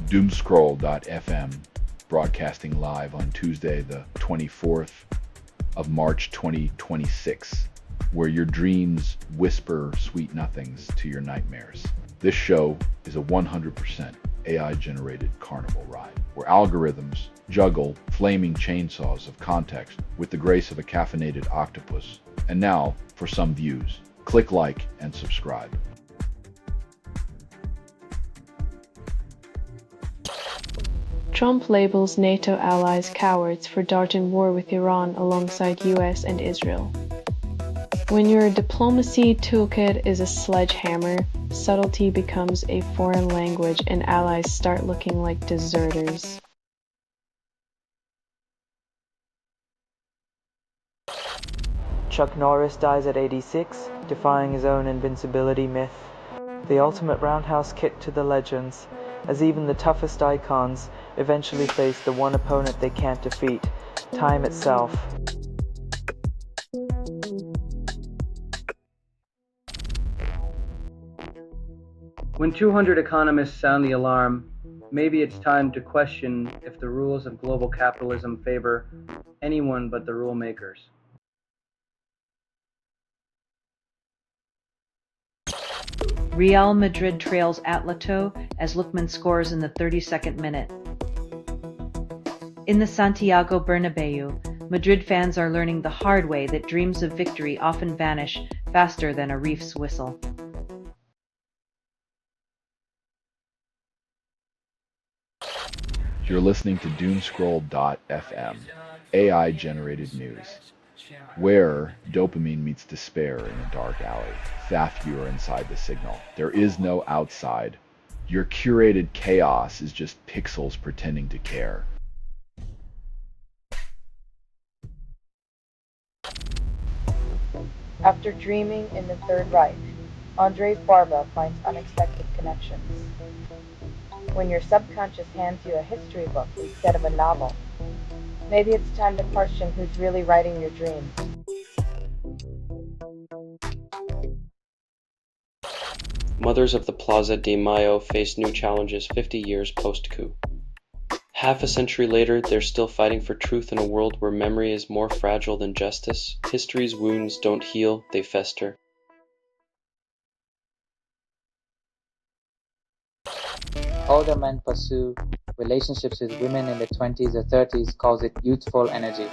Doomscroll.fm, broadcasting live on Tuesday, the 24th of March 2026, where your dreams whisper sweet nothings to your nightmares. This show is a 100% AI-generated carnival ride, where algorithms juggle flaming chainsaws of context with the grace of a caffeinated octopus. And now, for some views, click like and subscribe. Trump labels NATO allies cowards for darting war with Iran alongside US and Israel. When your diplomacy toolkit is a sledgehammer, subtlety becomes a foreign language and allies start looking like deserters. Chuck Norris dies at 86, defying his own invincibility myth. The ultimate roundhouse kick to the legends, as even the toughest icons eventually face the one opponent they can't defeat, time itself. When 200 economists sound the alarm, maybe it's time to question if the rules of global capitalism favor anyone but the rule makers. Real Madrid trails Atletico as Lookman scores in the 32nd minute. In the Santiago Bernabeu, Madrid fans are learning the hard way that dreams of victory often vanish faster than a reef's whistle. You're listening to Doomscroll.fm, AI-generated news, where dopamine meets despair in a dark alley. Thaf, you are inside the signal. There is no outside. Your curated chaos is just pixels pretending to care. After dreaming in the Third Reich, Andre Farba finds unexpected connections. When your subconscious hands you a history book instead of a novel, maybe it's time to question who's really writing your dreams. Mothers of the Plaza de Mayo face new challenges 50 years post-coup. Half a century later, they're still fighting for truth in a world where memory is more fragile than justice. History's wounds don't heal, they fester. Older men pursue relationships with women in their 20s or 30s, calls it youthful energy.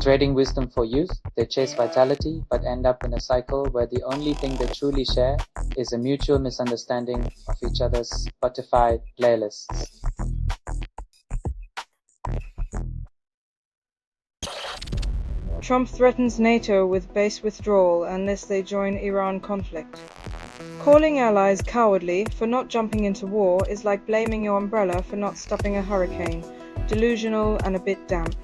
Trading wisdom for youth, they chase vitality but end up in a cycle where the only thing they truly share is a mutual misunderstanding of each other's Spotify playlists. Trump threatens NATO with base withdrawal unless they join Iran conflict. Calling allies cowardly for not jumping into war is like blaming your umbrella for not stopping a hurricane. Delusional and a bit damp.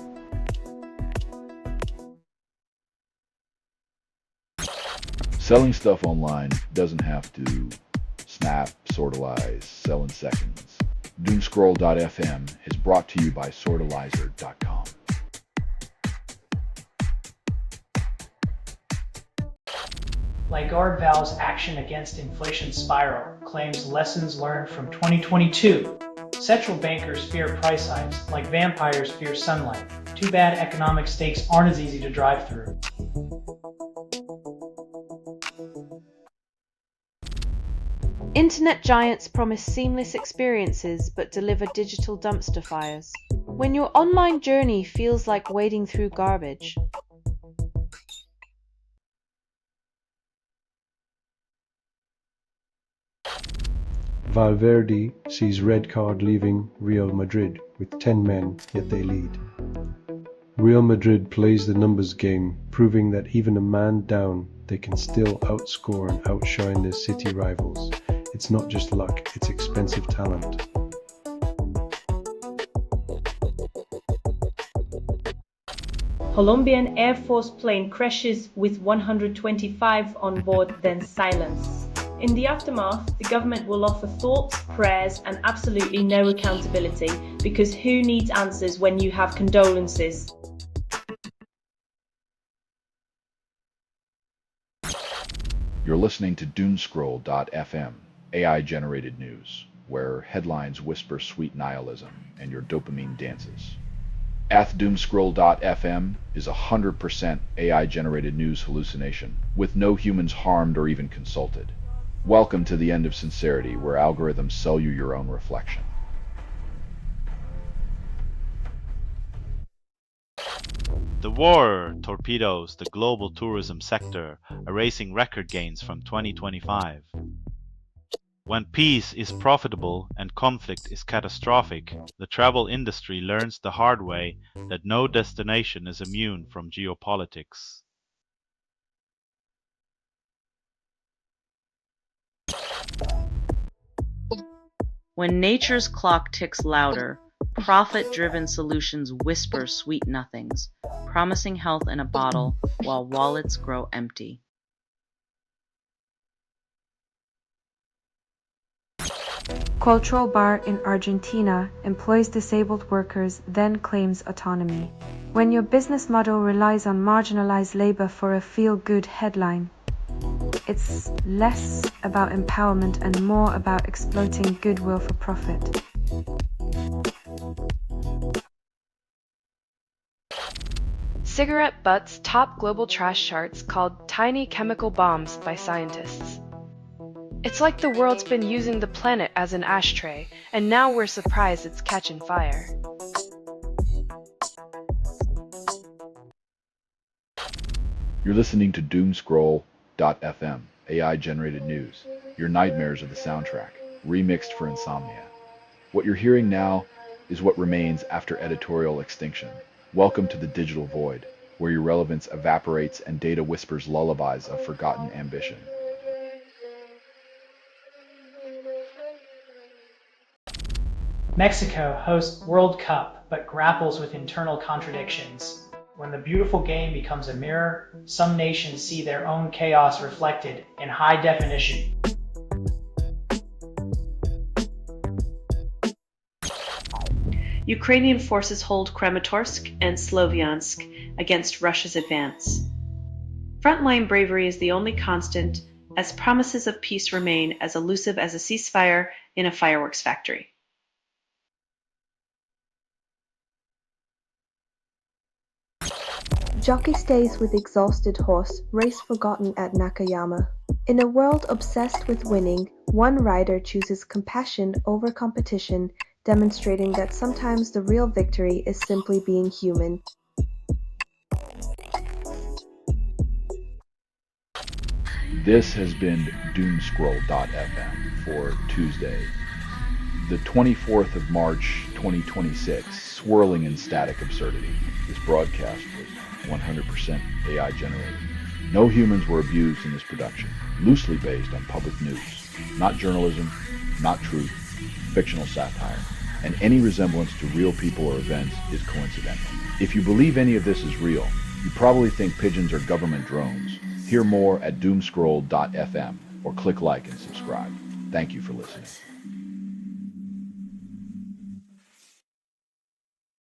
Selling stuff online doesn't have to snap, sortalize, sell in seconds. Doomscroll.fm is brought to you by sortalizer.com. Lagarde vows action against inflation spiral, claims lessons learned from 2022. Central bankers fear price hikes, like vampires fear sunlight. Too bad economic stakes aren't as easy to drive through. Internet giants promise seamless experiences but deliver digital dumpster fires. When your online journey feels like wading through garbage. Valverde sees red card leaving Real Madrid with 10 men, yet they lead. Real Madrid plays the numbers game, proving that even a man down, they can still outscore and outshine their city rivals. It's not just luck, it's expensive talent. Colombian Air Force plane crashes with 125 on board, then silence. In the aftermath, the government will offer thoughts, prayers, and absolutely no accountability, because who needs answers when you have condolences? You're listening to Doomscroll.fm, AI-generated news, where headlines whisper sweet nihilism and your dopamine dances. Doomscroll.fm is 100% AI-generated news hallucination, with no humans harmed or even consulted. Welcome to the end of sincerity, where algorithms sell you your own reflection. The war torpedoes the global tourism sector, erasing record gains from 2025. When peace is profitable and conflict is catastrophic, the travel industry learns the hard way that no destination is immune from geopolitics. When nature's clock ticks louder, profit-driven solutions whisper sweet nothings, promising health in a bottle while wallets grow empty. Cultural Bar in Argentina employs disabled workers, then claims autonomy. When your business model relies on marginalized labor for a feel-good headline, it's less about empowerment and more about exploiting goodwill for profit. Cigarette butts top global trash charts called tiny chemical bombs by scientists. It's like the world's been using the planet as an ashtray, and now we're surprised it's catching fire. You're listening to Doomscroll.fm, AI-generated news. Your nightmares are the soundtrack, remixed for insomnia. What you're hearing now is what remains after editorial extinction. Welcome to the digital void, where your relevance evaporates and data whispers lullabies of forgotten ambition. Mexico hosts World Cup, but grapples with internal contradictions. When the beautiful game becomes a mirror, some nations see their own chaos reflected in high definition. Ukrainian forces hold Kramatorsk and Sloviansk against Russia's advance. Frontline bravery is the only constant, as promises of peace remain as elusive as a ceasefire in a fireworks factory. Jockey stays with exhausted horse, race forgotten at Nakayama. In a world obsessed with winning, one rider chooses compassion over competition, demonstrating that sometimes the real victory is simply being human. This has been Doomscroll.fm for Tuesday, the 24th of March, 2026. Swirling in static absurdity. This broadcast was 100% AI generated. No humans were abused in this production. Loosely based on public news. Not journalism, not truth, fictional satire. And any resemblance to real people or events is coincidental. If you believe any of this is real, you probably think pigeons are government drones. Hear more at doomscroll.fm or click like and subscribe. Thank you for listening.